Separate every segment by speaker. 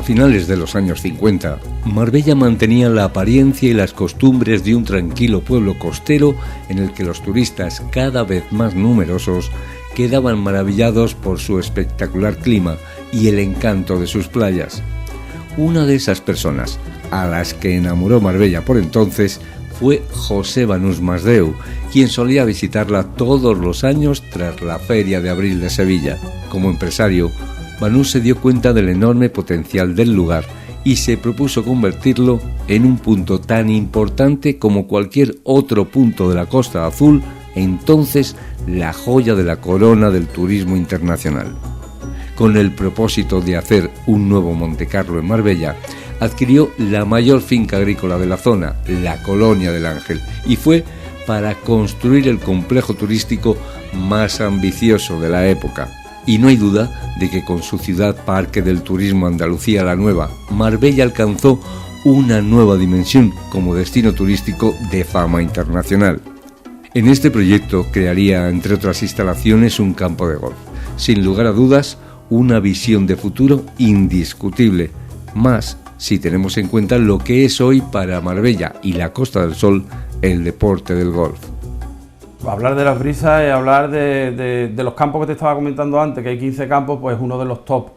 Speaker 1: A finales de los años 50, Marbella mantenía la apariencia y las costumbres de un tranquilo pueblo costero en el que los turistas, cada vez más numerosos, quedaban maravillados por su espectacular clima y el encanto de sus playas. Una de esas personas, a las que enamoró Marbella por entonces, fue José Banús Masdeu, quien solía visitarla todos los años tras la Feria de Abril de Sevilla. Como empresario, Banús se dio cuenta del enorme potencial del lugar y se propuso convertirlo en un punto tan importante como cualquier otro punto de la Costa Azul, entonces la joya de la corona del turismo internacional. Con el propósito de hacer un nuevo Montecarlo en Marbella, adquirió la mayor finca agrícola de la zona, la Colonia del Ángel, y fue para construir el complejo turístico más ambicioso de la época. Y no hay duda de que con su ciudad parque del turismo Andalucía la Nueva, Marbella alcanzó una nueva dimensión como destino turístico de fama internacional. En este proyecto crearía, entre otras instalaciones, un campo de golf. Sin lugar a dudas, una visión de futuro indiscutible, más si tenemos en cuenta lo que es hoy para Marbella y la Costa del Sol el deporte del golf.
Speaker 2: Hablar de las brisas es hablar de los campos que te estaba comentando antes, que hay 15 campos, pues uno de los top.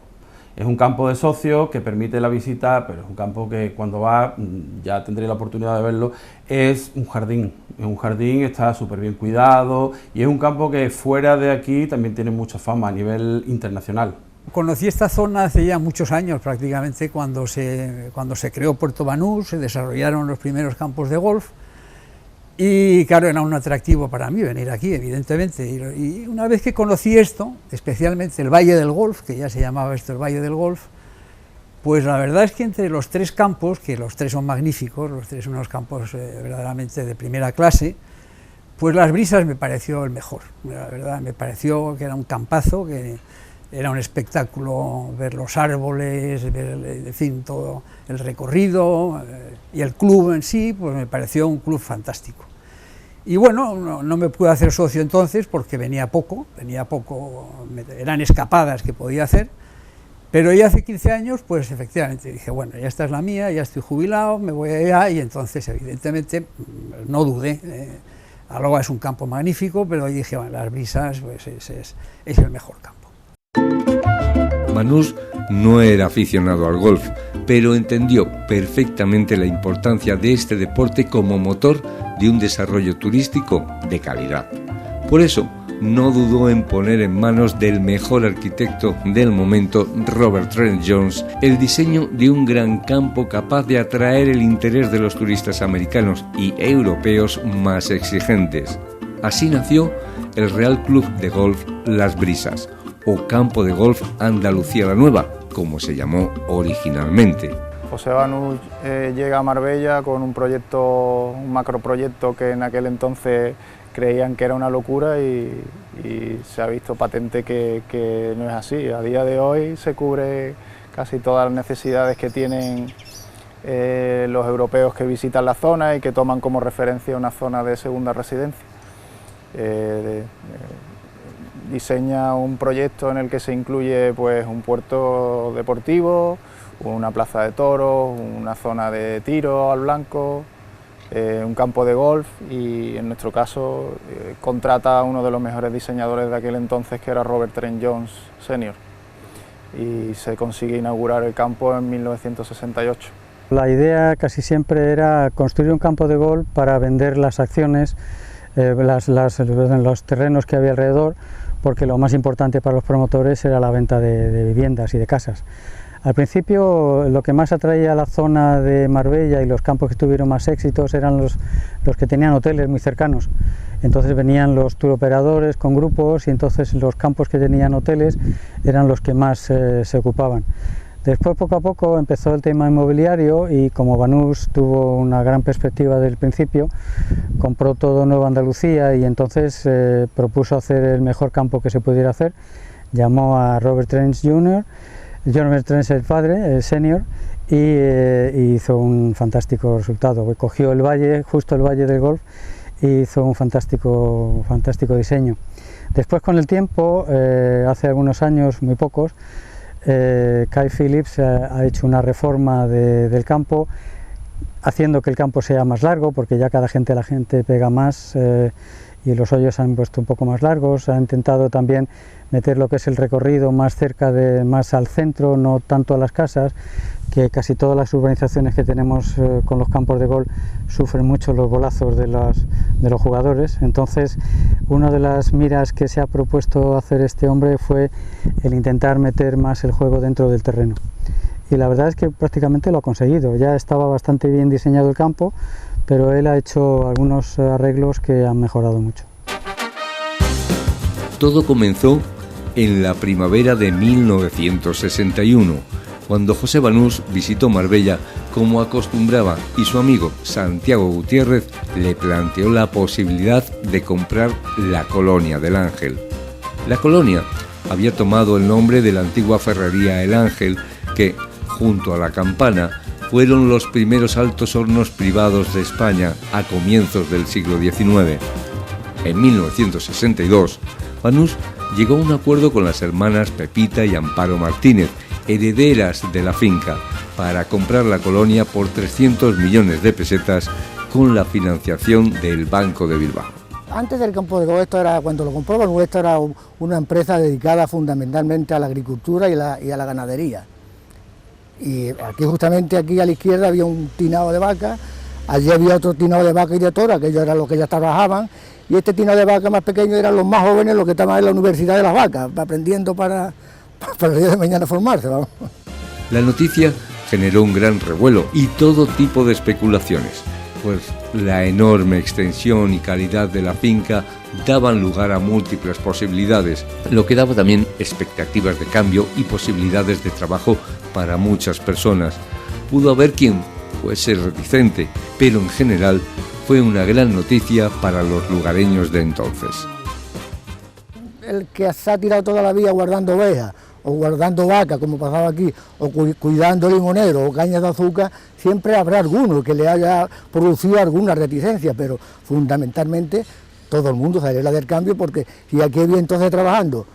Speaker 2: Es un campo de socios que permite la visita, pero es un campo que cuando vas, ya tendré la oportunidad de verlo, es un jardín. Es un jardín, está súper bien cuidado y es un campo que fuera de aquí también tiene mucha fama a nivel internacional.
Speaker 3: Conocí esta zona hace ya muchos años, prácticamente cuando se creó Puerto Banús, se desarrollaron los primeros campos de golf y claro, era un atractivo para mí venir aquí, evidentemente. Y una vez que conocí esto, especialmente el Valle del Golf, que ya se llamaba esto el Valle del Golf, pues la verdad es que entre los tres campos, que los tres son magníficos, los tres son unos campos verdaderamente de primera clase, pues Las Brisas me pareció el mejor. La verdad, me pareció que era un campazo, que era un espectáculo ver los árboles, ver, en fin, todo el recorrido y el club en sí, pues me pareció un club fantástico. Y bueno, no me pude hacer socio entonces porque venía poco, eran escapadas que podía hacer, pero ya hace 15 años, pues efectivamente dije, bueno, ya esta es la mía, ya estoy jubilado, me voy allá, y entonces evidentemente no dudé. Alhoga es un campo magnífico, pero dije, bueno, Las Brisas pues es el mejor campo.
Speaker 1: Banús no era aficionado al golf, pero entendió perfectamente la importancia de este deporte como motor de un desarrollo turístico de calidad. Por eso, no dudó en poner en manos del mejor arquitecto del momento, Robert Trent Jones, el diseño de un gran campo capaz de atraer el interés de los turistas americanos y europeos más exigentes. Así nació el Real Club de Golf Las Brisas, o Campo de Golf Andalucía la Nueva, como se llamó originalmente.
Speaker 4: José Banús llega a Marbella con un macroproyecto que en aquel entonces creían que era una locura y se ha visto patente que no es así. A día de hoy se cubre casi todas las necesidades que tienen los europeos que visitan la zona y que toman como referencia una zona de segunda residencia. Diseña un proyecto en el que se incluye pues un puerto deportivo, una plaza de toros, una zona de tiro al blanco, un campo de golf y en nuestro caso contrata a uno de los mejores diseñadores de aquel entonces, que era Robert Trent Jones Sr. y se consigue inaugurar el campo en 1968.
Speaker 5: La idea casi siempre era construir un campo de golf para vender las acciones, los terrenos que había alrededor, porque lo más importante para los promotores era la venta de viviendas y de casas. Al principio lo que más atraía a la zona de Marbella y los campos que tuvieron más éxitos eran los que tenían hoteles muy cercanos. Entonces venían los turoperadores con grupos y entonces los campos que tenían hoteles eran los que más se ocupaban. Después, poco a poco, empezó el tema inmobiliario y como Banús tuvo una gran perspectiva desde el principio, compró todo Nueva Andalucía y entonces propuso hacer el mejor campo que se pudiera hacer. Llamó a Robert Trent Jr., Robert Trent el padre, el senior, y hizo un fantástico resultado. Cogió el valle, justo el Valle del Golf, y hizo un fantástico diseño. Después, con el tiempo, hace algunos años, muy pocos, Kai Phillips ha hecho una reforma del campo, haciendo que el campo sea más largo, porque ya la gente pega más y los hoyos han puesto un poco más largos. Ha intentado también meter lo que es el recorrido más cerca, más al centro, no tanto a las casas, que casi todas las urbanizaciones que tenemos con los campos de golf sufren mucho los bolazos de los jugadores. Entonces, una de las miras que se ha propuesto hacer este hombre fue el intentar meter más el juego dentro del terreno. Y la verdad es que prácticamente lo ha conseguido. Ya estaba bastante bien diseñado el campo, pero él ha hecho algunos arreglos que han mejorado mucho.
Speaker 1: Todo comenzó en la primavera de 1961, cuando José Banús visitó Marbella como acostumbraba y su amigo Santiago Gutiérrez le planteó la posibilidad de comprar la Colonia del Ángel. La Colonia había tomado el nombre de la antigua ferrería El Ángel, que, junto a la Campana, fueron los primeros altos hornos privados de España a comienzos del siglo XIX. En 1962, Banús llegó a un acuerdo con las hermanas Pepita y Amparo Martínez, herederas de la finca, para comprar la colonia por 300 millones de pesetas con la financiación del Banco de Bilbao.
Speaker 6: Antes del campo de golf, esto era, cuando lo compró Banús, esto era una empresa dedicada fundamentalmente a la agricultura y a la ganadería. Y aquí, justamente aquí a la izquierda, había un tinado de vaca, allí había otro tinado de vaca y de toro, aquellos eran los que ya trabajaban, y este tinado de vaca más pequeño eran los más jóvenes, los que estaban en la Universidad de las Vacas, aprendiendo para el día de mañana formarse, vamos.
Speaker 1: La noticia generó un gran revuelo y todo tipo de especulaciones, pues la enorme extensión y calidad de la finca daban lugar a múltiples posibilidades, lo que daba también expectativas de cambio y posibilidades de trabajo para muchas personas. Pudo haber quien fuese reticente, pero en general fue una gran noticia para los lugareños de entonces.
Speaker 6: El que se ha tirado toda la vida guardando ovejas, o guardando vacas, como pasaba aquí, o cuidando limoneros o cañas de azúcar, siempre habrá alguno que le haya producido alguna reticencia, pero fundamentalmente todo el mundo saliera del cambio, porque si aquí había entonces trabajando,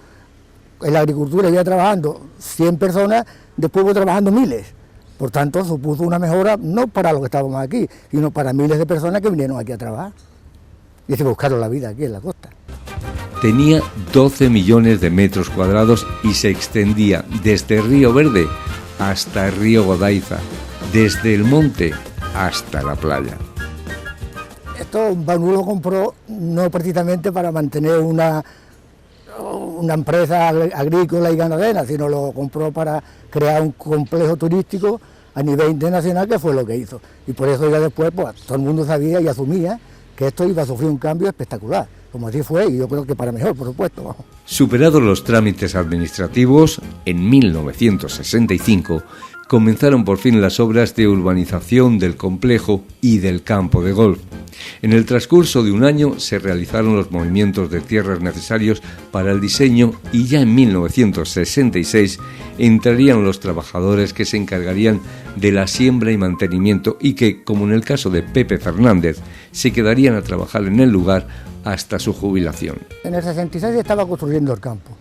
Speaker 6: en la agricultura había trabajando 100 personas, después hubo trabajando miles. Por tanto, supuso una mejora no para los que estábamos aquí, sino para miles de personas que vinieron aquí a trabajar y se buscaron la vida aquí en la costa.
Speaker 1: Tenía 12 millones de metros cuadrados y se extendía desde Río Verde hasta el río Godaiza, desde el monte hasta la playa.
Speaker 6: Esto Banús lo compró no precisamente para mantener una empresa agrícola y ganadera, sino lo compró para crear un complejo turístico a nivel internacional, que fue lo que hizo. Y por eso ya después pues, todo el mundo sabía y asumía que esto iba a sufrir un cambio espectacular, como así fue, y yo creo que para mejor, por supuesto.
Speaker 1: Superados los trámites administrativos, en 1965 comenzaron por fin las obras de urbanización del complejo y del campo de golf. En el transcurso de un año se realizaron los movimientos de tierras necesarios para el diseño y ya en 1966 entrarían los trabajadores que se encargarían de la siembra y mantenimiento y que, como en el caso de Pepe Fernández, se quedarían a trabajar en el lugar hasta su jubilación.
Speaker 6: En el 66 estaba construyendo el campo,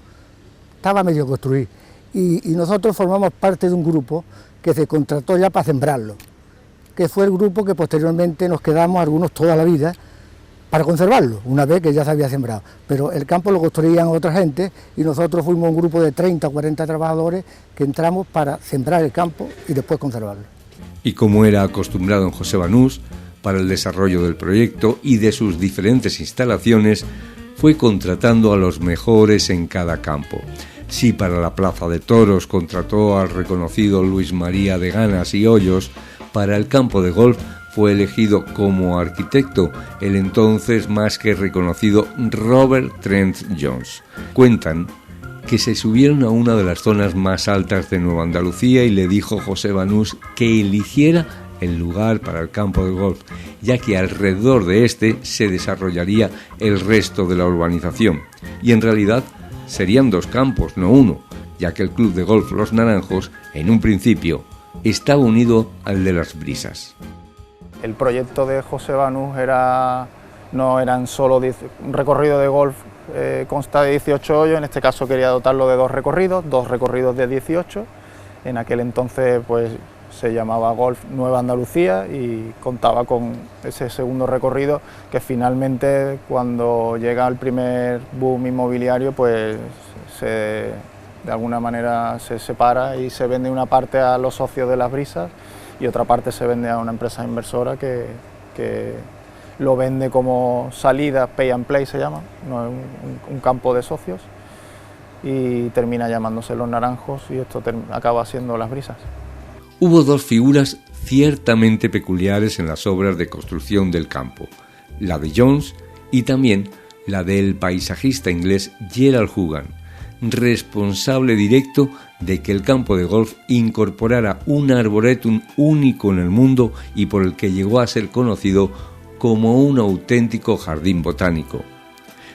Speaker 6: estaba medio construido, y nosotros formamos parte de un grupo que se contrató ya para sembrarlo, que fue el grupo que posteriormente nos quedamos algunos toda la vida para conservarlo, una vez que ya se había sembrado. Pero el campo lo construían otra gente y nosotros fuimos un grupo de 30 o 40 trabajadores que entramos para sembrar el campo y después conservarlo.
Speaker 1: Y como era acostumbrado en José Banús, para el desarrollo del proyecto y de sus diferentes instalaciones, fue contratando a los mejores en cada campo. Si para la Plaza de Toros contrató al reconocido Luis María de Ganas y Hoyos, para el campo de golf fue elegido como arquitecto el entonces más que reconocido Robert Trent Jones. Cuentan que se subieron a una de las zonas más altas de Nueva Andalucía y le dijo José Banús que eligiera el lugar para el campo de golf, ya que alrededor de este se desarrollaría el resto de la urbanización. Y en realidad serían dos campos, no uno, ya que el Club de Golf Los Naranjos, en un principio, estaba unido al de Las Brisas.
Speaker 4: El proyecto de José Banús era no eran solo un recorrido de golf consta de 18 hoyos, en este caso quería dotarlo de dos recorridos de 18, en aquel entonces pues se llamaba Golf Nueva Andalucía y contaba con ese segundo recorrido que finalmente cuando llega el primer boom inmobiliario pues de alguna manera se separa y se vende una parte a los socios de Las Brisas y otra parte se vende a una empresa inversora que lo vende como salida, pay and play se llama, no es un campo de socios, y termina llamándose Los Naranjos y esto acaba siendo Las Brisas.
Speaker 1: Hubo dos figuras ciertamente peculiares en las obras de construcción del campo, la de Jones y también la del paisajista inglés Gerald Hogan, responsable directo de que el campo de golf incorporara un arboretum único en el mundo y por el que llegó a ser conocido como un auténtico jardín botánico.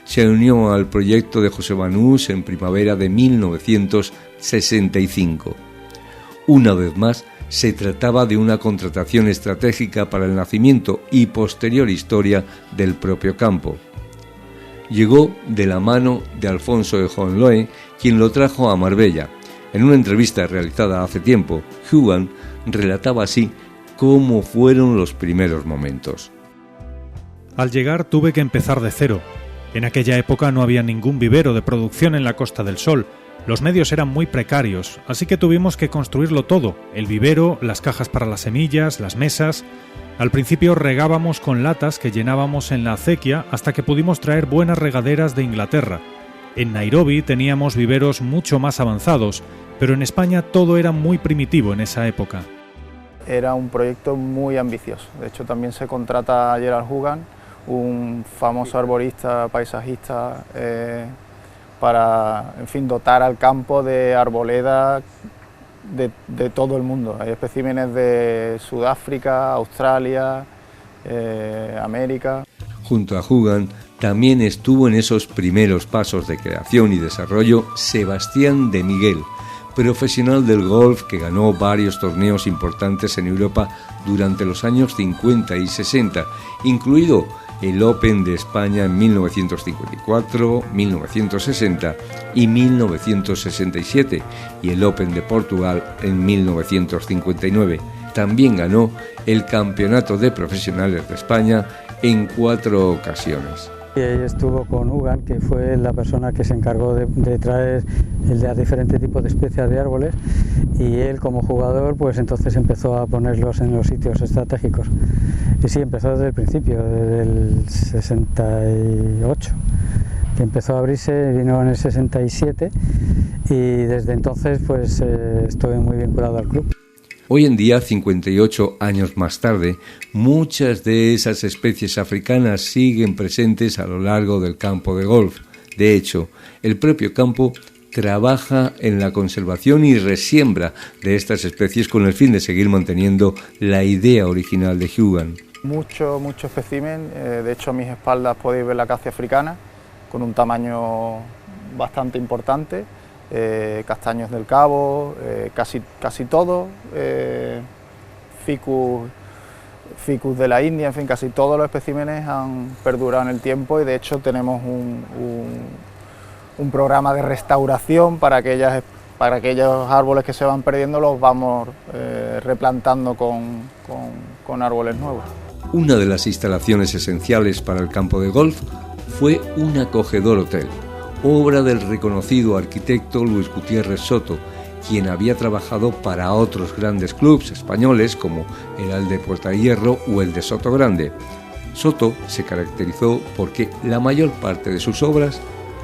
Speaker 1: Se unió al proyecto de José Banús en primavera de 1965. Una vez más, se trataba de una contratación estratégica para el nacimiento y posterior historia del propio campo. Llegó de la mano de Alfonso de Hohenlohe, quien lo trajo a Marbella. En una entrevista realizada hace tiempo, Hogan relataba así cómo fueron los primeros momentos.
Speaker 7: Al llegar tuve que empezar de cero. En aquella época no había ningún vivero de producción en la Costa del Sol. Los medios eran muy precarios, así que tuvimos que construirlo todo, el vivero, las cajas para las semillas, las mesas. Al principio regábamos con latas que llenábamos en la acequia hasta que pudimos traer buenas regaderas de Inglaterra. En Nairobi teníamos viveros mucho más avanzados, pero en España todo era muy primitivo en esa época.
Speaker 4: Era un proyecto muy ambicioso, de hecho también se contrata a Gerald Hogan, un famoso arborista, paisajista, para, en fin, dotar al campo de arboleda de todo el mundo. Hay especímenes de Sudáfrica, Australia, América.
Speaker 1: Junto a Hogan también estuvo en esos primeros pasos de creación y desarrollo Sebastián de Miguel, profesional del golf que ganó varios torneos importantes en Europa durante los años 50 y 60, incluido el Open de España en 1954, 1960 y 1967 y el Open de Portugal en 1959. También ganó el Campeonato de Profesionales de España en 4 ocasiones.
Speaker 5: Y ahí estuvo con Hogan, que fue la persona que se encargó de traer los diferentes tipos de especies de árboles, y él como jugador pues entonces empezó a ponerlos en los sitios estratégicos. Y sí, empezó desde el principio, desde el 68, que empezó a abrirse, vino en el 67 y desde entonces pues estuve muy vinculado al club.
Speaker 1: Hoy en día, 58 años más tarde, muchas de esas especies africanas siguen presentes a lo largo del campo de golf. De hecho, el propio campo trabaja en la conservación y resiembra de estas especies con el fin de seguir manteniendo la idea original de Hogan.
Speaker 4: Mucho espécimen, de hecho a mis espaldas podéis ver la acacia africana, con un tamaño bastante importante. Castaños del Cabo, casi todo, ficus de la India, en fin, casi todos los especímenes han perdurado en el tiempo y de hecho tenemos un programa de restauración para aquellos árboles que se van perdiendo, los vamos replantando con árboles nuevos.
Speaker 1: Una de las instalaciones esenciales para el campo de golf fue un acogedor hotel, obra del reconocido arquitecto Luis Gutiérrez Soto, quien había trabajado para otros grandes clubes españoles como era el de Puerta de Hierro o el de Sotogrande. Soto se caracterizó porque la mayor parte de sus obras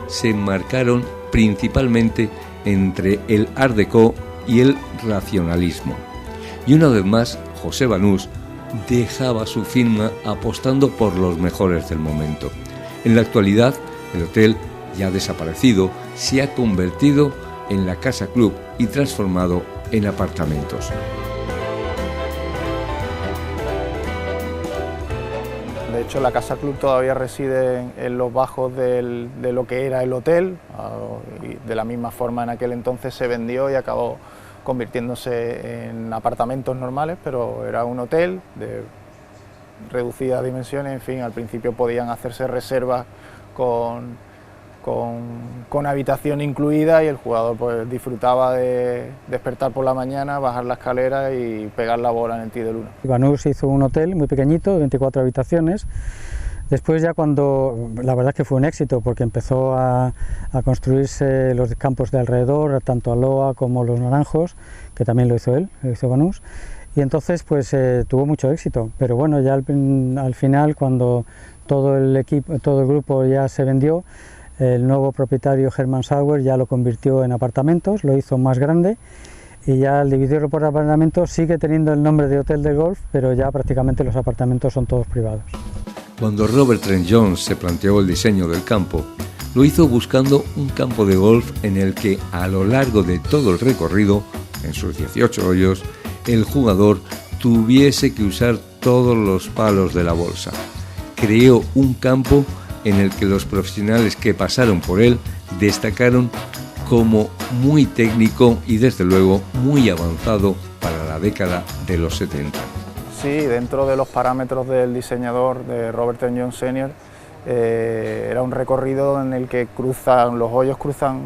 Speaker 1: se enmarcaron principalmente entre el Art Deco y el racionalismo. Y una vez más, José Banús dejaba su firma apostando por los mejores del momento. En la actualidad, el hotel, ya desaparecido, se ha convertido en la Casa Club y transformado en apartamentos.
Speaker 4: De hecho, la Casa Club todavía reside en los bajos de lo que era el hotel, y de la misma forma en aquel entonces se vendió y acabó convirtiéndose en apartamentos normales, pero era un hotel reducidas dimensiones, en fin, al principio podían hacerse reservas con habitación incluida y el jugador pues disfrutaba de despertar por la mañana, bajar la escalera y pegar la bola en el tee de luna.
Speaker 5: Banús hizo un hotel muy pequeñito, de 24 habitaciones. Después ya cuando, la verdad es que fue un éxito porque empezó a construirse los campos de alrededor, tanto Aloha como Los Naranjos, que también lo hizo él, lo hizo Banús, y entonces pues tuvo mucho éxito, pero bueno, ya al final cuando todo el grupo ya se vendió, el nuevo propietario Hermann Sauer ya lo convirtió en apartamentos, lo hizo más grande y ya al dividirlo por apartamentos sigue teniendo el nombre de hotel de golf, pero ya prácticamente los apartamentos son todos privados.
Speaker 1: Cuando Robert Trent Jones se planteó el diseño del campo, lo hizo buscando un campo de golf en el que a lo largo de todo el recorrido, en sus 18 hoyos, el jugador tuviese que usar todos los palos de la bolsa. Creó un campo en el que los profesionales que pasaron por él destacaron como muy técnico y desde luego muy avanzado para la década de los 70.
Speaker 4: Sí, dentro de los parámetros del diseñador de Robert Trent Jones Sr. Era un recorrido en el que los hoyos cruzan,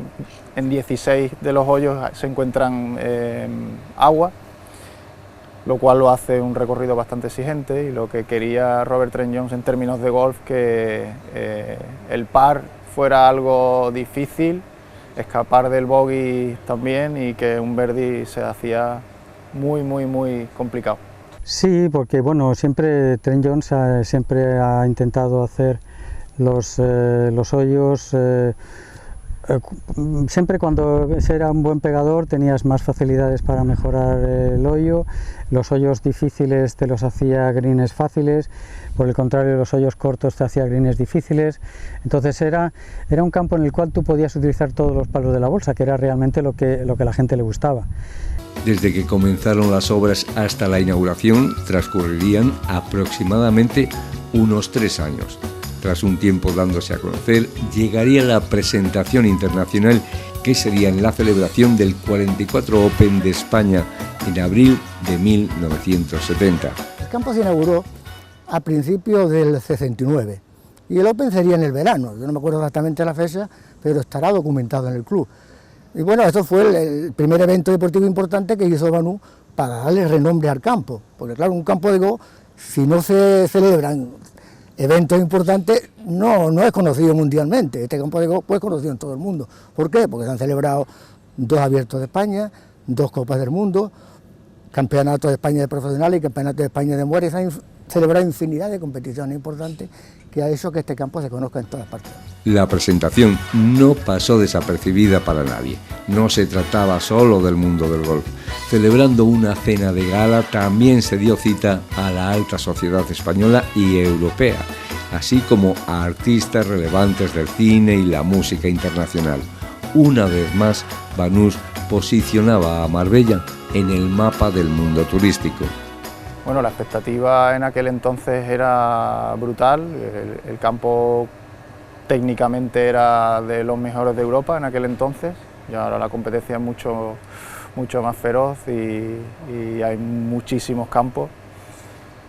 Speaker 4: en 16 de los hoyos se encuentran agua, lo cual lo hace un recorrido bastante exigente, y lo que quería Robert Trent Jones en términos de golf, que el par fuera algo difícil, escapar del bogey también, y que un birdie se hacía muy complicado.
Speaker 5: Sí, porque bueno, siempre Trent Jones siempre ha intentado hacer los hoyos, siempre cuando era un buen pegador tenías más facilidades para mejorar el hoyo, los hoyos difíciles te los hacía greens fáciles, por el contrario los hoyos cortos te hacía greens difíciles, entonces era un campo en el cual tú podías utilizar todos los palos de la bolsa, que era realmente lo que a la gente le gustaba.
Speaker 1: Desde que comenzaron las obras hasta la inauguración transcurrirían aproximadamente unos 3 años. Tras un tiempo dándose a conocer, llegaría la presentación internacional, que sería en la celebración del 44 Open de España en abril de 1970.
Speaker 6: El campo se inauguró a principios del 69 y el Open sería en el verano. Yo no me acuerdo exactamente la fecha, pero estará documentado en el club. Y bueno, esto fue el primer evento deportivo importante que hizo Banús para darle renombre al campo, porque claro, un campo de golf, si no se celebran eventos importantes, no es conocido mundialmente. Este campo de golf es conocido en todo el mundo. ¿Por qué? Porque se han celebrado 2 abiertos de España, 2 Copas del Mundo, Campeonatos de España de profesionales y Campeonatos de España de mujeres. Se han celebrado infinidad de competiciones importantes que ha hecho que este campo se conozca en todas partes.
Speaker 1: La presentación no pasó desapercibida para nadie. No se trataba solo del mundo del golf. Celebrando una cena de gala también se dio cita a la alta sociedad española y europea, así como a artistas relevantes del cine y la música internacional. Una vez más, Banús posicionaba a Marbella en el mapa del mundo turístico.
Speaker 4: Bueno, la expectativa en aquel entonces era brutal, el campo técnicamente era de los mejores de Europa en aquel entonces, y ahora la competencia es mucho más feroz y hay muchísimos campos,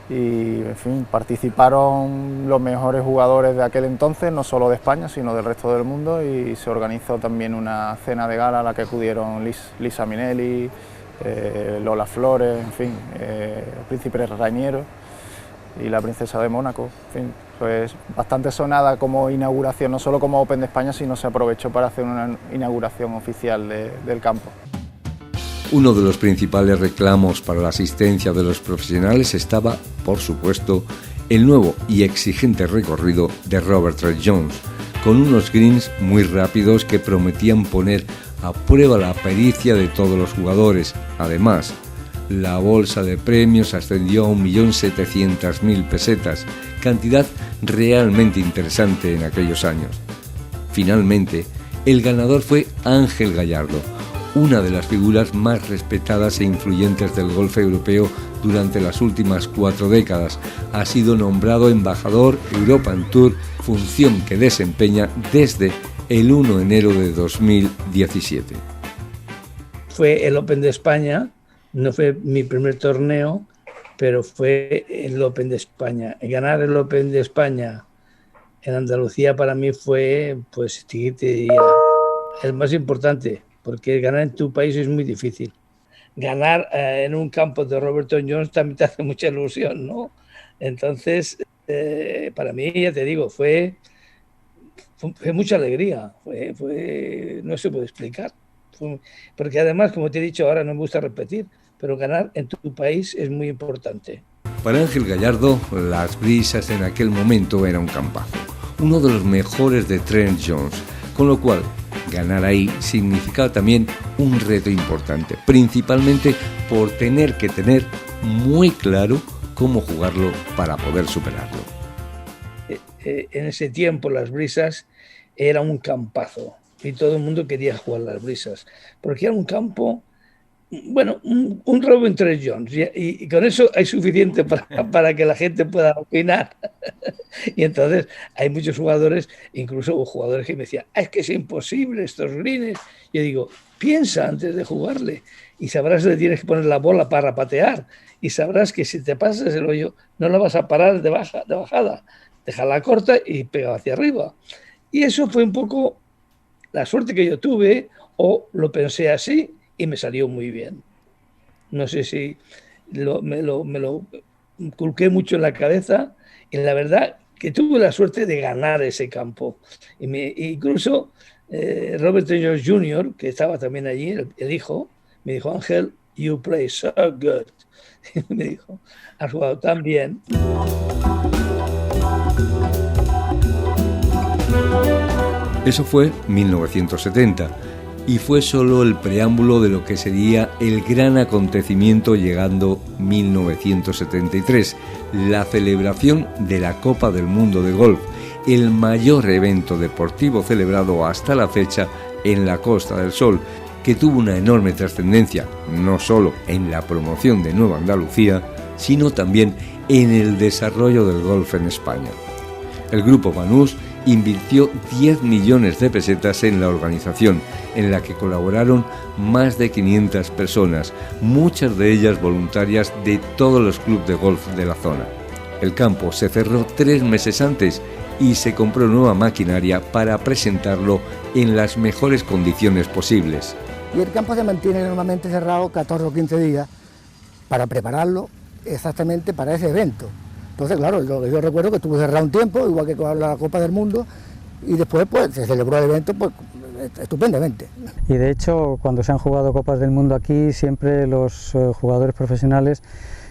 Speaker 4: y en fin, participaron los mejores jugadores de aquel entonces, no solo de España sino del resto del mundo, y se organizó también una cena de gala a la que acudieron Lisa Minnelli, Lola Flores, en fin, el príncipe Rainiero y la princesa de Mónaco. En fin, pues bastante sonada como inauguración, no solo como Open de España, sino se aprovechó para hacer una inauguración oficial del campo.
Speaker 1: Uno de los principales reclamos para la asistencia de los profesionales estaba, por supuesto, el nuevo y exigente recorrido de Robert Trent Jones, con unos greens muy rápidos que prometían poner a prueba la pericia de todos los jugadores. Además, la bolsa de premios ascendió a 1.700.000 pesetas, cantidad realmente interesante en aquellos años. Finalmente, el ganador fue Ángel Gallardo, una de las figuras más respetadas e influyentes del golf europeo durante las últimas 4 décadas. Ha sido nombrado embajador European Tour, función que desempeña desde el 1 de enero de 2017.
Speaker 8: Fue el Open de España, no fue mi primer torneo, pero fue el Open de España. Ganar el Open de España en Andalucía para mí fue, pues, te diría, el más importante, porque ganar en tu país es muy difícil. Ganar en un campo de Robertson Jones también te hace mucha ilusión, ¿no? Entonces, para mí, ya te digo, fue mucha alegría, no se puede explicar. Porque además, como te he dicho ahora, no me gusta repetir, pero ganar en tu país es muy importante.
Speaker 1: Para Ángel Gallardo, Las Brisas en aquel momento era un campazo, uno de los mejores de Trent Jones, con lo cual ganar ahí significaba también un reto importante, principalmente por tener que tener muy claro cómo jugarlo para poder superarlo.
Speaker 8: En ese tiempo Las Brisas era un campazo y todo el mundo quería jugar Las Brisas, porque era un campo, bueno, un Robin Trent Jones, y con eso hay suficiente para que la gente pueda opinar. Y entonces hay muchos jugadores, incluso jugadores que me decían, es que es imposible estos greens. Yo digo, piensa antes de jugarle y sabrás que tienes que poner la bola para patear y sabrás que si te pasas el hoyo no la vas a parar de bajada, déjala corta y pega hacia arriba. Y eso fue un poco la suerte que yo tuve, o lo pensé así y me salió muy bien. No sé si me lo inculqué mucho en la cabeza, y la verdad que tuve la suerte de ganar ese campo. Incluso Robert Jones Jr., que estaba también allí, el hijo, me dijo, Ángel, you play so good. Me dijo, has jugado tan bien.
Speaker 1: Eso fue 1970 y fue solo el preámbulo de lo que sería el gran acontecimiento llegando 1973, la celebración de la Copa del Mundo de Golf, el mayor evento deportivo celebrado hasta la fecha en la Costa del Sol, que tuvo una enorme trascendencia, no solo en la promoción de Nueva Andalucía, sino también en el desarrollo del golf en España. El grupo Banús invirtió 10 millones de pesetas en la organización, en la que colaboraron más de 500 personas, muchas de ellas voluntarias de todos los clubes de golf de la zona. El campo se cerró 3 meses antes y se compró nueva maquinaria para presentarlo en las mejores condiciones posibles.
Speaker 6: Y el campo se mantiene normalmente cerrado 14 o 15 días para prepararlo exactamente para ese evento. Entonces, claro, yo recuerdo que estuvo cerrado un tiempo, igual que con la Copa del Mundo, y después pues se celebró el evento pues estupendamente.
Speaker 5: Y de hecho, cuando se han jugado Copas del Mundo aquí, siempre los jugadores profesionales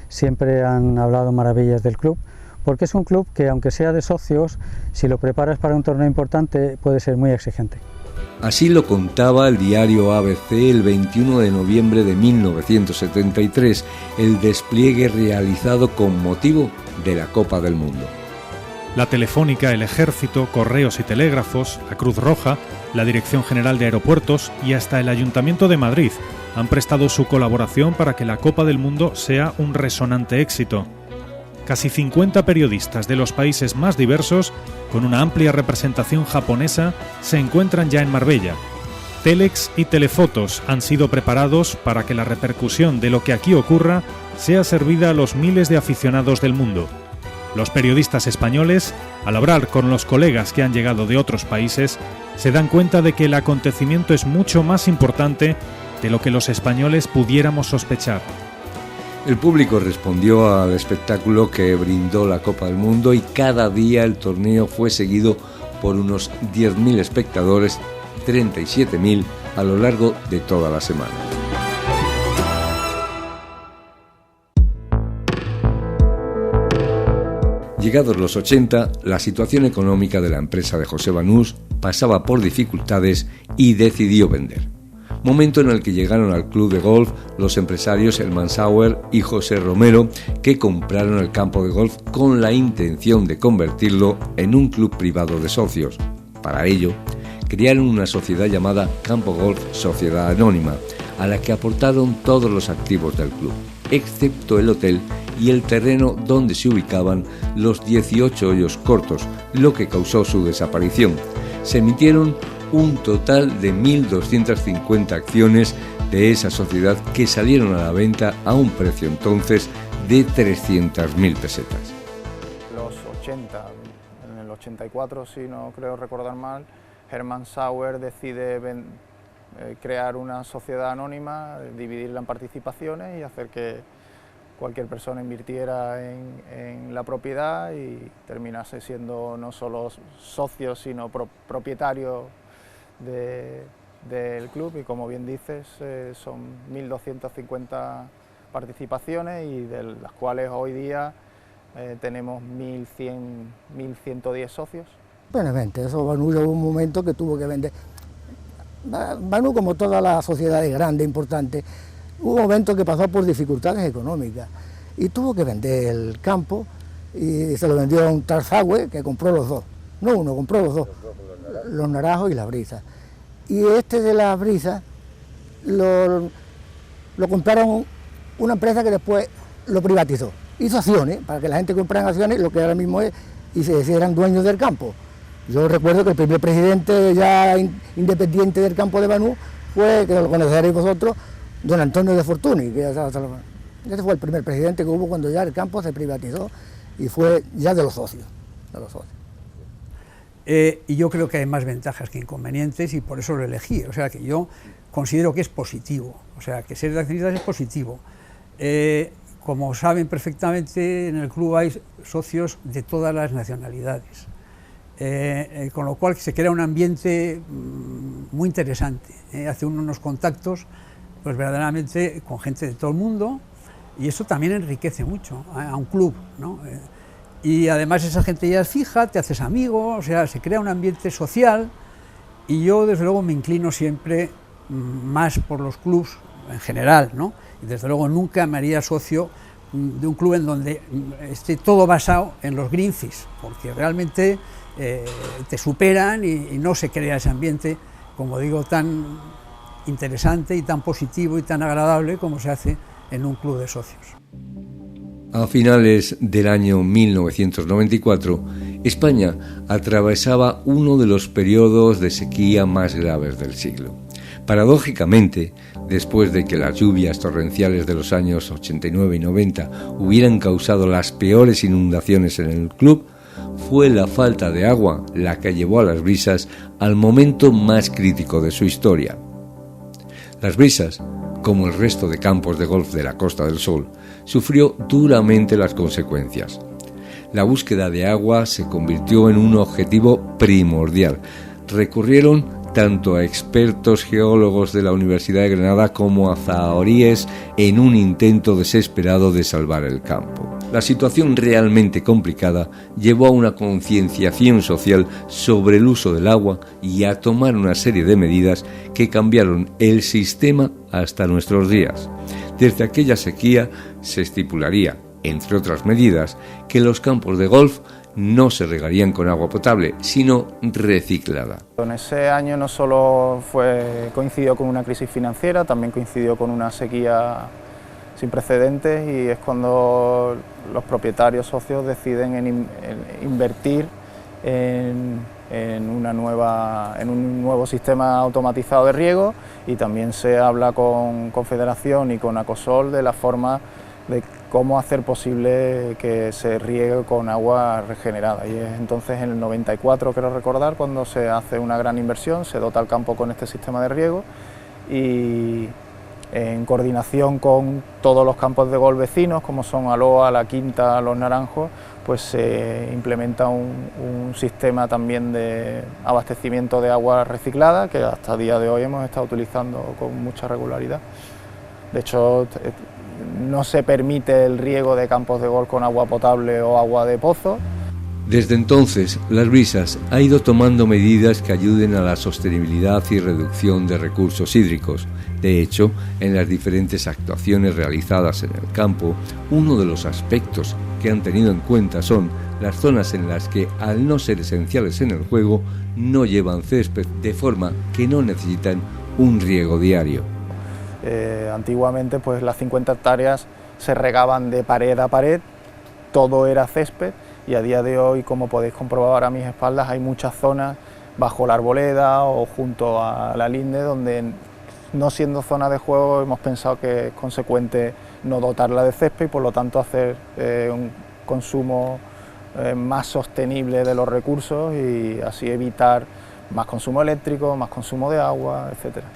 Speaker 5: siempre han hablado maravillas del club, porque es un club que, aunque sea de socios, si lo preparas para un torneo importante, puede ser muy exigente.
Speaker 1: Así lo contaba el diario ABC el 21 de noviembre de 1973, el despliegue realizado con motivo de la Copa del Mundo.
Speaker 7: La Telefónica, el Ejército, Correos y Telégrafos, la Cruz Roja, la Dirección General de Aeropuertos y hasta el Ayuntamiento de Madrid han prestado su colaboración para que la Copa del Mundo sea un resonante éxito. Casi 50 periodistas de los países más diversos, con una amplia representación japonesa, se encuentran ya en Marbella. Telex y telefotos han sido preparados para que la repercusión de lo que aquí ocurra sea servida a los miles de aficionados del mundo. Los periodistas españoles, al hablar con los colegas que han llegado de otros países, se dan cuenta de que el acontecimiento es mucho más importante de lo que los españoles pudiéramos sospechar.
Speaker 1: El público respondió al espectáculo que brindó la Copa del Mundo y cada día el torneo fue seguido por unos 10.000 espectadores, 37.000 a lo largo de toda la semana. Llegados los 80, la situación económica de la empresa de José Banús pasaba por dificultades y decidió vender. Momento en el que llegaron al club de golf los empresarios Elman Sauer y José Romero, que compraron el campo de golf con la intención de convertirlo en un club privado de socios. Para ello, crearon una sociedad llamada Campo Golf Sociedad Anónima, a la que aportaron todos los activos del club, excepto el hotel y el terreno donde se ubicaban los 18 hoyos cortos, lo que causó su desaparición. Se emitieron un total de 1.250 acciones de esa sociedad que salieron a la venta a un precio entonces de 300.000 pesetas.
Speaker 4: Los 80, en el 84, si no creo recordar mal, Hermann Sauer decide crear una sociedad anónima, dividirla en participaciones y hacer que cualquier persona invirtiera en la propiedad y terminase siendo no solo socios, sino propietarios del club. Y como bien dices, son 1.250 participaciones y de las cuales hoy día tenemos 1.110 socios.
Speaker 6: Buenamente, eso Banús hubo un momento que tuvo que vender. Banús, como todas las sociedades grandes, importantes, hubo un momento que pasó por dificultades económicas y tuvo que vender el campo y se lo vendió a un Tarzagüe que compró los dos, no uno, compró los dos, los Naranjos y las Brisas. Y este de las Brisas lo compraron una empresa que después lo privatizó, hizo acciones para que la gente comprara acciones, lo que ahora mismo es, y se eran dueños del campo. Yo recuerdo que el primer presidente ya independiente del campo de Banús fue, que lo conoceréis vosotros, don Antonio de Fortuny, que ese fue el primer presidente que hubo cuando ya el campo se privatizó y fue ya de los socios.
Speaker 3: Y yo creo que hay más ventajas que inconvenientes y por eso lo elegí, o sea que yo considero que es positivo, o sea que ser de accionistas es positivo. Como saben perfectamente, en el club hay socios de todas las nacionalidades, con lo cual se crea un ambiente muy interesante, hace unos contactos pues verdaderamente con gente de todo el mundo y eso también enriquece mucho a un club, ¿no? Y además esa gente ya es fija, te haces amigo, o sea, se crea un ambiente social y yo desde luego me inclino siempre más por los clubs en general, ¿no? Y desde luego nunca me haría socio de un club en donde esté todo basado en los green fees, porque realmente te superan y no se crea ese ambiente, como digo, tan interesante y tan positivo y tan agradable como se hace en un club de socios.
Speaker 1: A finales del año 1994, España atravesaba uno de los periodos de sequía más graves del siglo. Paradójicamente, después de que las lluvias torrenciales de los años 89 y 90 hubieran causado las peores inundaciones en el club, fue la falta de agua la que llevó a Las Brisas al momento más crítico de su historia. Las Brisas, como el resto de campos de golf de la Costa del Sol, sufrió duramente las consecuencias. La búsqueda de agua se convirtió en un objetivo primordial. Recurrieron tanto a expertos geólogos de la Universidad de Granada como a zahoríes en un intento desesperado de salvar el campo. La situación realmente complicada llevó a una concienciación social sobre el uso del agua y a tomar una serie de medidas que cambiaron el sistema hasta nuestros días. Desde aquella sequía se estipularía, entre otras medidas, que los campos de golf no se regarían con agua potable, sino reciclada.
Speaker 4: En ese año no solo coincidió con una crisis financiera, también coincidió con una sequía sin precedentes y es cuando los propietarios socios deciden invertir en un nuevo sistema automatizado de riego y también se habla con Confederación y con Acosol de la forma de cómo hacer posible que se riegue con agua regenerada. Y es entonces en el 94, quiero recordar, cuando se hace una gran inversión, se dota el campo con este sistema de riego y en coordinación con todos los campos de golf vecinos, como son Aloa, La Quinta, Los Naranjos, pues se implementa un sistema también de abastecimiento de agua reciclada que hasta el día de hoy hemos estado utilizando con mucha regularidad. De hecho, no se permite el riego de campos de golf con agua potable o agua de pozo.
Speaker 1: Desde entonces, Las Brisas ha ido tomando medidas que ayuden a la sostenibilidad y reducción de recursos hídricos. De hecho, en las diferentes actuaciones realizadas en el campo, uno de los aspectos que han tenido en cuenta son las zonas en las que, al no ser esenciales en el juego, no llevan césped, de forma que no necesitan un riego diario.
Speaker 4: Antiguamente, pues las 50 hectáreas se regaban de pared a pared, todo era césped. Y a día de hoy, como podéis comprobar a mis espaldas, hay muchas zonas bajo la arboleda o junto a la linde donde no siendo zona de juego, hemos pensado que es consecuente no dotarla de césped y por lo tanto hacer un consumo más sostenible de los recursos y así evitar más consumo eléctrico, más consumo de agua, etcétera.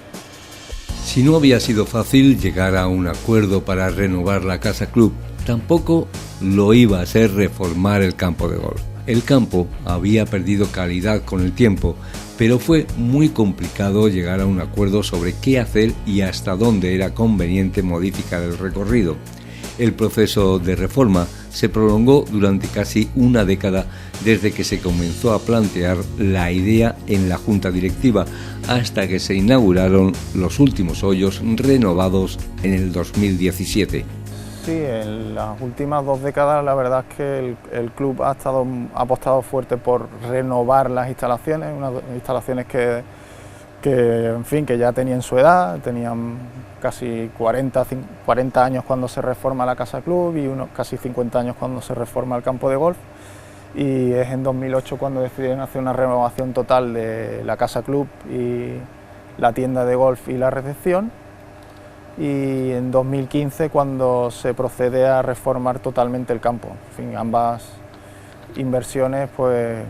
Speaker 1: Si no había sido fácil llegar a un acuerdo para renovar la Casa Club, tampoco lo iba a ser reformar el campo de golf. El campo había perdido calidad con el tiempo, pero fue muy complicado llegar a un acuerdo sobre qué hacer y hasta dónde era conveniente modificar el recorrido. El proceso de reforma se prolongó durante casi una década desde que se comenzó a plantear la idea en la Junta Directiva hasta que se inauguraron los últimos hoyos renovados en el 2017.
Speaker 4: Sí, en las últimas 2 décadas la verdad es que el club ha apostado fuerte por renovar las instalaciones, unas instalaciones que en fin, que ya tenían su edad, tenían casi 40 años cuando se reforma la Casa Club y unos casi 50 años cuando se reforma el campo de golf, y es en 2008 cuando decidieron hacer una renovación total de la Casa Club y la tienda de golf y la recepción, y en 2015 cuando se procede a reformar totalmente el campo. En fin, ambas inversiones, pues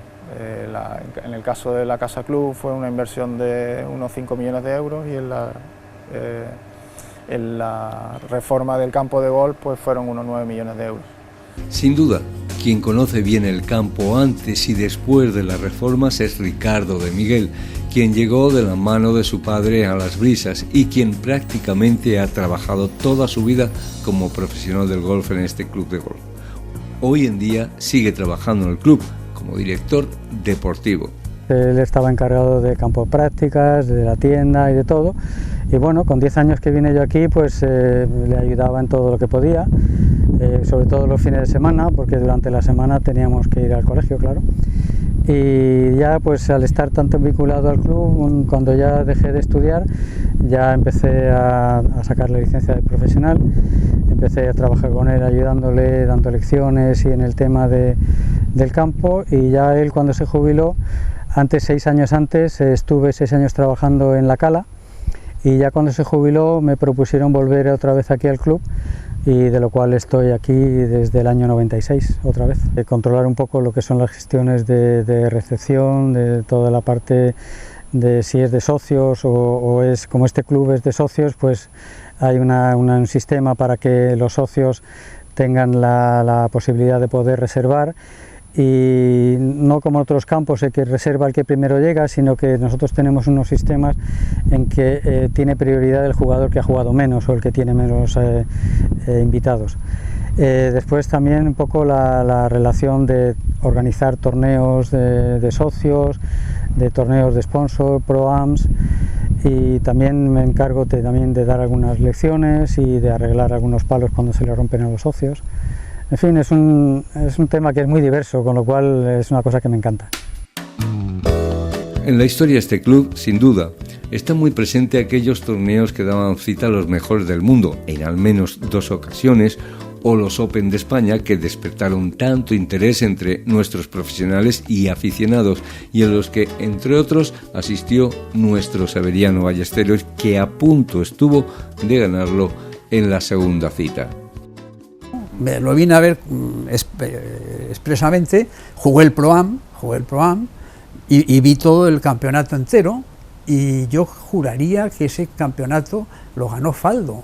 Speaker 4: en el caso de la Casa Club fue una inversión de unos 5 millones de euros y en la reforma del campo de golf pues fueron unos 9 millones de euros.
Speaker 1: Sin duda, quien conoce bien el campo antes y después de las reformas es Ricardo de Miguel, quien llegó de la mano de su padre a Las Brisas y quien prácticamente ha trabajado toda su vida como profesional del golf en este club de golf. Hoy en día sigue trabajando en el club como director deportivo.
Speaker 5: Él estaba encargado de campo de prácticas, de la tienda y de todo, y bueno, con 10 años que vine yo aquí pues le ayudaba en todo lo que podía, sobre todo los fines de semana, porque durante la semana teníamos que ir al colegio, claro. Y ya pues al estar tanto vinculado al club, cuando ya dejé de estudiar, ya empecé a sacar la licencia de profesional, empecé a trabajar con él ayudándole, dando lecciones y en el tema del campo, y ya él cuando se jubiló, 6 años antes, estuve 6 años trabajando en la Cala, y ya cuando se jubiló me propusieron volver otra vez aquí al club, y de lo cual estoy aquí desde el año 96 otra vez. Controlar un poco lo que son las gestiones de recepción, de toda la parte de si es de socios o es como este club es de socios, pues hay un sistema para que los socios tengan la posibilidad de poder reservar, y no como otros campos que reserva el que primero llega, sino que nosotros tenemos unos sistemas en que tiene prioridad el jugador que ha jugado menos o el que tiene menos invitados. Después también un poco la relación de organizar torneos de socios, de torneos de sponsor, pro-ams, y también me encargo también de dar algunas lecciones y de arreglar algunos palos cuando se le rompen a los socios. En fin, es un tema que es muy diverso, con lo cual es una cosa que me encanta.
Speaker 1: En la historia de este club, sin duda, está muy presente aquellos torneos que daban cita a los mejores del mundo, en al menos 2 ocasiones, o los Open de España que despertaron tanto interés entre nuestros profesionales y aficionados, y en los que, entre otros, asistió nuestro Severiano Ballesteros, que a punto estuvo de ganarlo en la segunda cita.
Speaker 3: Lo vine a ver expresamente, jugué el Pro-Am y vi todo el campeonato entero, y yo juraría que ese campeonato lo ganó Faldo,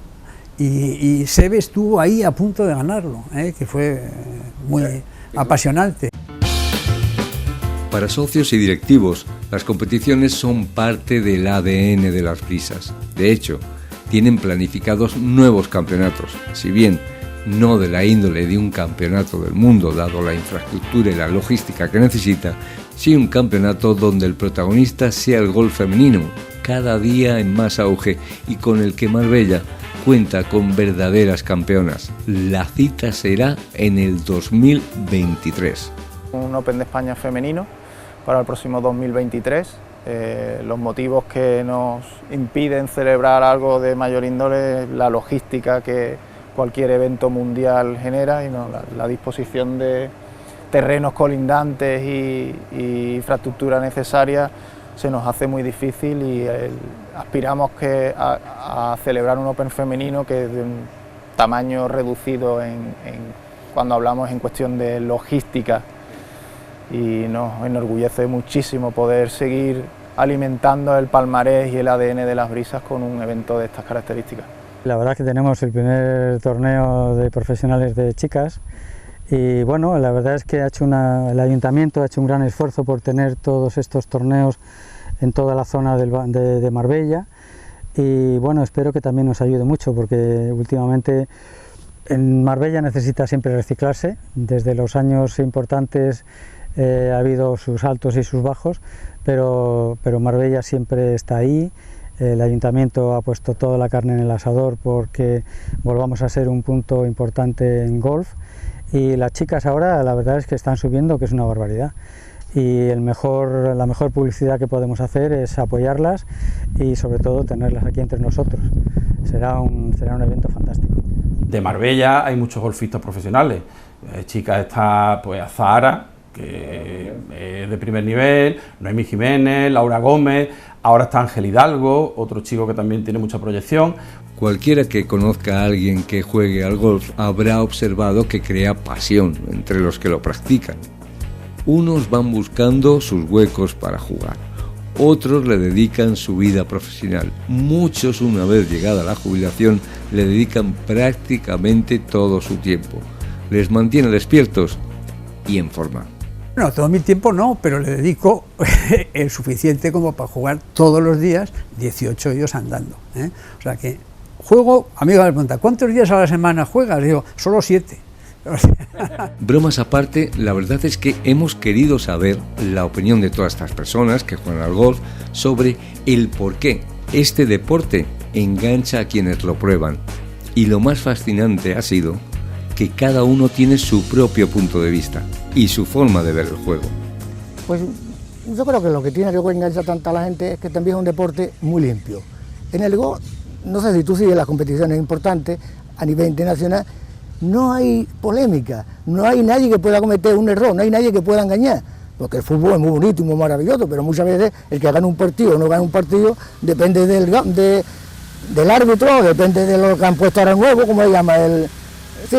Speaker 3: y Seve estuvo ahí a punto de ganarlo, que fue muy apasionante.
Speaker 1: Para socios y directivos, las competiciones son parte del ADN de Las Brisas. De hecho, tienen planificados nuevos campeonatos, si bien no de la índole de un campeonato del mundo, dado la infraestructura y la logística que necesita, sí un campeonato donde el protagonista sea el golf femenino, cada día en más auge, y con el que Marbella cuenta con verdaderas campeonas. La cita será en el 2023.
Speaker 4: Un Open de España femenino para el próximo 2023. Los motivos que nos impiden celebrar algo de mayor índole, la logística que cualquier evento mundial genera, y no, la disposición de terrenos colindantes y infraestructura necesaria se nos hace muy difícil y aspiramos a celebrar un Open femenino que es de un tamaño reducido cuando hablamos en cuestión de logística, y nos enorgullece muchísimo poder seguir alimentando el palmarés y el ADN de las brisas con un evento de estas características.
Speaker 5: La verdad es que tenemos el primer torneo de profesionales de chicas y bueno, la verdad es que el ayuntamiento ha hecho un gran esfuerzo por tener todos estos torneos en toda la zona de Marbella, y bueno, espero que también nos ayude mucho, porque últimamente en Marbella necesita siempre reciclarse. Desde los años importantes ha habido sus altos y sus bajos, pero Marbella siempre está ahí. El ayuntamiento ha puesto toda la carne en el asador porque volvamos a ser un punto importante en golf, y las chicas ahora la verdad es que están subiendo, que es una barbaridad, y la mejor publicidad que podemos hacer es apoyarlas y sobre todo tenerlas aquí entre nosotros. Será un evento fantástico.
Speaker 2: De Marbella hay muchos golfistas profesionales. Chicas está pues Azahara, que es de primer nivel, Noemí Jiménez, Laura Gómez, ahora está Ángel Hidalgo, otro chico que también tiene mucha proyección.
Speaker 1: Cualquiera que conozca a alguien que juegue al golf habrá observado que crea pasión entre los que lo practican. Unos van buscando sus huecos para jugar, otros le dedican su vida profesional, muchos una vez llegada la jubilación le dedican prácticamente todo su tiempo. Les mantiene despiertos y en forma.
Speaker 3: No, todo mi tiempo no, pero le dedico el suficiente como para jugar todos los días 18 hoyos andando, ¿eh? O sea que juego, amigo me pregunta, ¿cuántos días a la semana juegas? Digo, solo 7.
Speaker 1: Bromas aparte, la verdad es que hemos querido saber la opinión de todas estas personas que juegan al golf sobre el por qué este deporte engancha a quienes lo prueban. Y lo más fascinante ha sido que cada uno tiene su propio punto de vista y su forma de ver el juego.
Speaker 6: Pues yo creo que lo que tiene el golf engancha tanto a la gente es que también es un deporte muy limpio. En el golf, no sé si tú sigues las competiciones importantes a nivel internacional, no hay polémica, no hay nadie que pueda cometer un error, no hay nadie que pueda engañar, porque el fútbol es muy bonito y muy maravilloso, pero muchas veces el que gana un partido o no gana un partido depende del árbitro, depende de lo que han puesto ahora nuevo, como se llama,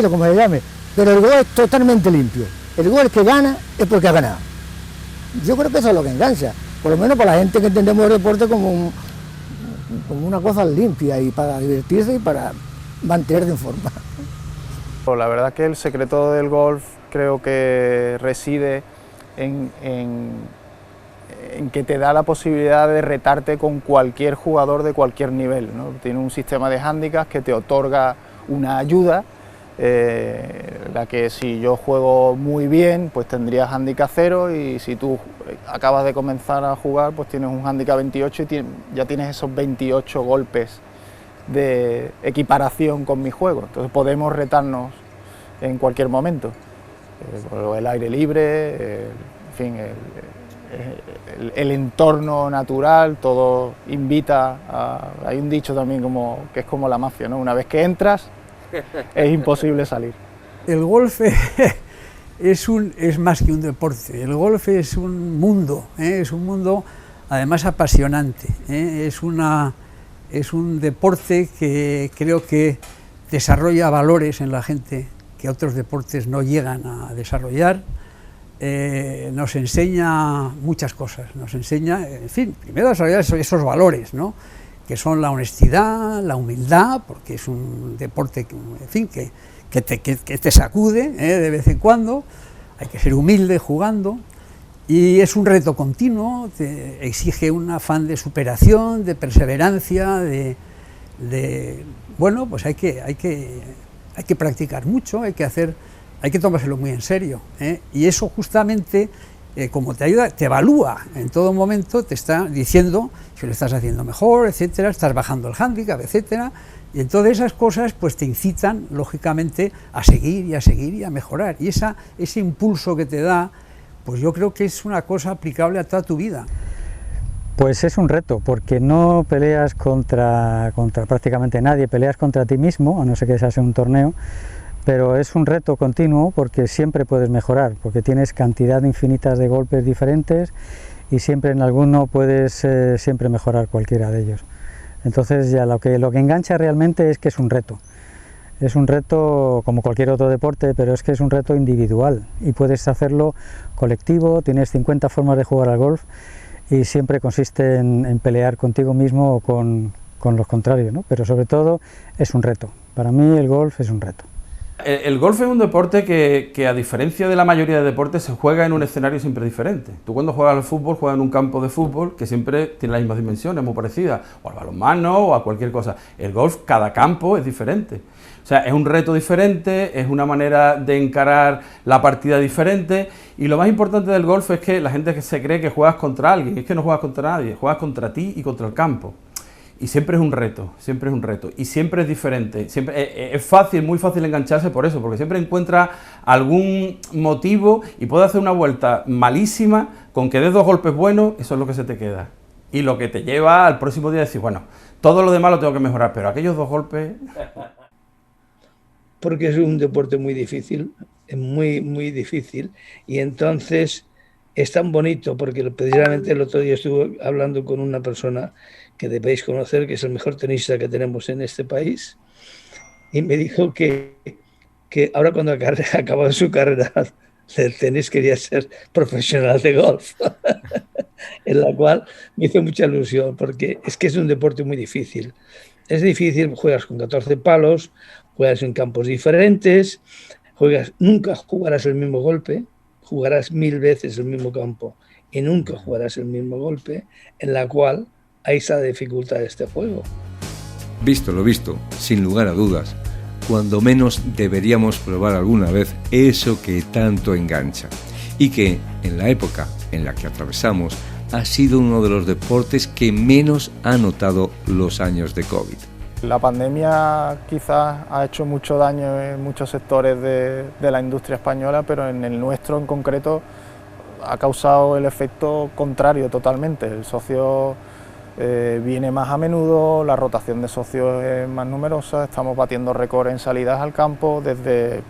Speaker 6: como se llame, pero el gol es totalmente limpio. El gol que gana es porque ha ganado. Yo creo que eso es lo que engancha, por lo menos para la gente que entendemos el deporte como una cosa limpia y para divertirse y para mantenerse en forma.
Speaker 4: La verdad que el secreto del golf creo que reside en que te da la posibilidad de retarte con cualquier jugador de cualquier nivel, ¿no? Tiene un sistema de hándicaps que te otorga una ayuda, la que si yo juego muy bien pues tendrías handicap 0, y si tú acabas de comenzar a jugar pues tienes un handicap 28 y ya tienes esos 28 golpes de equiparación con mi juego. Entonces podemos retarnos en cualquier momento, el aire libre, en fin, el entorno natural, todo invita a... Hay un dicho también que es como la mafia, ¿no? Una vez que entras es imposible salir.
Speaker 3: El golf es más que un deporte, el golf es un mundo, es un mundo además apasionante, es un deporte que creo que desarrolla valores en la gente que otros deportes no llegan a desarrollar. Nos enseña muchas cosas, nos enseña, en fin, primero desarrollar esos valores, ¿no? Que son la honestidad, la humildad, porque es un deporte que, en fin, que te sacude de vez en cuando, hay que ser humilde jugando, y es un reto continuo, te exige un afán de superación, de perseverancia, bueno, pues hay que practicar mucho, hay que tomárselo muy en serio, y eso justamente, como te ayuda, te evalúa en todo momento, te está diciendo si lo estás haciendo mejor, etcétera, estás bajando el hándicap, etcétera, y entonces esas cosas pues te incitan lógicamente a seguir y a mejorar, y ese impulso que te da, pues yo creo que es una cosa aplicable a toda tu vida.
Speaker 5: Pues es un reto, porque no peleas contra prácticamente nadie, peleas contra ti mismo, a no ser que seas un torneo, pero es un reto continuo porque siempre puedes mejorar, porque tienes cantidad infinitas de golpes diferentes y siempre en alguno puedes siempre mejorar cualquiera de ellos. Entonces ya lo que engancha realmente es que es un reto. Es un reto como cualquier otro deporte, pero es que es un reto individual y puedes hacerlo colectivo, tienes 50 formas de jugar al golf y siempre consiste en pelear contigo mismo o con los contrarios, ¿no? Pero sobre todo es un reto. Para mí el golf es un reto.
Speaker 2: El golf es un deporte que a diferencia de la mayoría de deportes se juega en un escenario siempre diferente. Tú cuando juegas al fútbol juegas en un campo de fútbol que siempre tiene las mismas dimensiones, muy parecidas, o al balonmano o a cualquier cosa. El golf, cada campo es diferente. O sea, es un reto diferente, es una manera de encarar la partida diferente, y lo más importante del golf es que la gente que se cree que juegas contra alguien, es que no juegas contra nadie, juegas contra ti y contra el campo. Y siempre es un reto, y siempre es diferente. Siempre es fácil, muy fácil engancharse por eso, porque siempre encuentra algún motivo y puede hacer una vuelta malísima, con que des 2 golpes buenos, eso es lo que se te queda. Y lo que te lleva al próximo día a decir, bueno, todo lo demás lo tengo que mejorar, pero aquellos 2 golpes...
Speaker 8: Porque es un deporte muy difícil, muy, muy difícil, y entonces es tan bonito, porque precisamente el otro día estuve hablando con una persona que debéis conocer, que es el mejor tenista que tenemos en este país, y me dijo que ahora cuando acabó su carrera del tenis quería ser profesional de golf, en la cual me hizo mucha ilusión, porque es que es un deporte muy difícil. Es difícil, juegas con 14 palos, juegas en campos diferentes, nunca jugarás el mismo golpe, jugarás 1000 veces el mismo campo y nunca jugarás el mismo golpe, en la cual hay esa dificultad de este juego.
Speaker 1: Visto lo visto, sin lugar a dudas, cuando menos deberíamos probar alguna vez eso que tanto engancha y que, en la época en la que atravesamos, ha sido uno de los deportes que menos ha notado los años de COVID.
Speaker 4: La pandemia quizás ha hecho mucho daño en muchos sectores de la industria española, pero en el nuestro en concreto ha causado el efecto contrario totalmente. El socio viene más a menudo, la rotación de socios es más numerosa, estamos batiendo récord en salidas al campo desde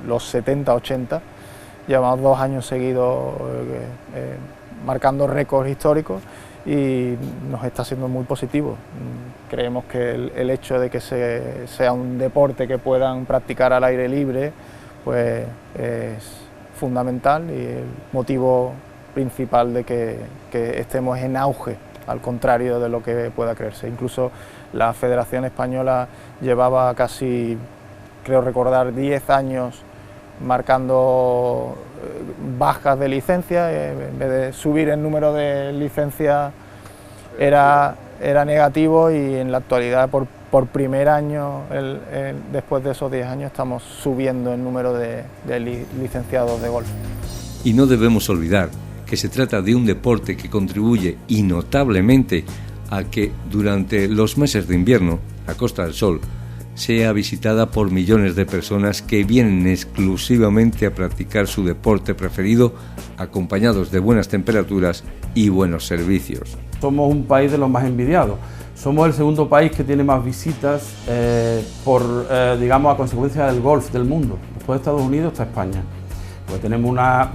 Speaker 4: los 70-80, llevamos 2 años seguidos marcando récords históricos y nos está siendo muy positivo. Creemos que el hecho de que sea un deporte que puedan practicar al aire libre pues es fundamental y el motivo principal de que estemos en auge, al contrario de lo que pueda creerse. Incluso la Federación Española llevaba casi, creo recordar, 10 años marcando bajas de licencia, en vez de subir el número de licencias era negativo, y en la actualidad por primer año, después de esos 10 años, estamos subiendo el número de licenciados de golf.
Speaker 1: Y no debemos olvidar que se trata de un deporte que contribuye y notablemente a que durante los meses de invierno la Costa del Sol sea visitada por millones de personas que vienen exclusivamente a practicar su deporte preferido, acompañados de buenas temperaturas y buenos servicios.
Speaker 2: Somos un país de los más envidiados. Somos el segundo país que tiene más visitas digamos, a consecuencia del golf del mundo. Después de Estados Unidos está España. Pues tenemos la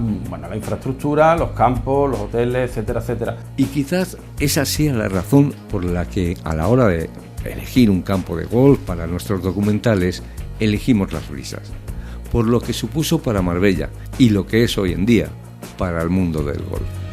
Speaker 2: infraestructura, los campos, los hoteles, etcétera, etcétera.
Speaker 1: Y quizás esa sea la razón por la que a la hora de elegir un campo de golf para nuestros documentales, elegimos Las Brisas, por lo que supuso para Marbella y lo que es hoy en día para el mundo del golf.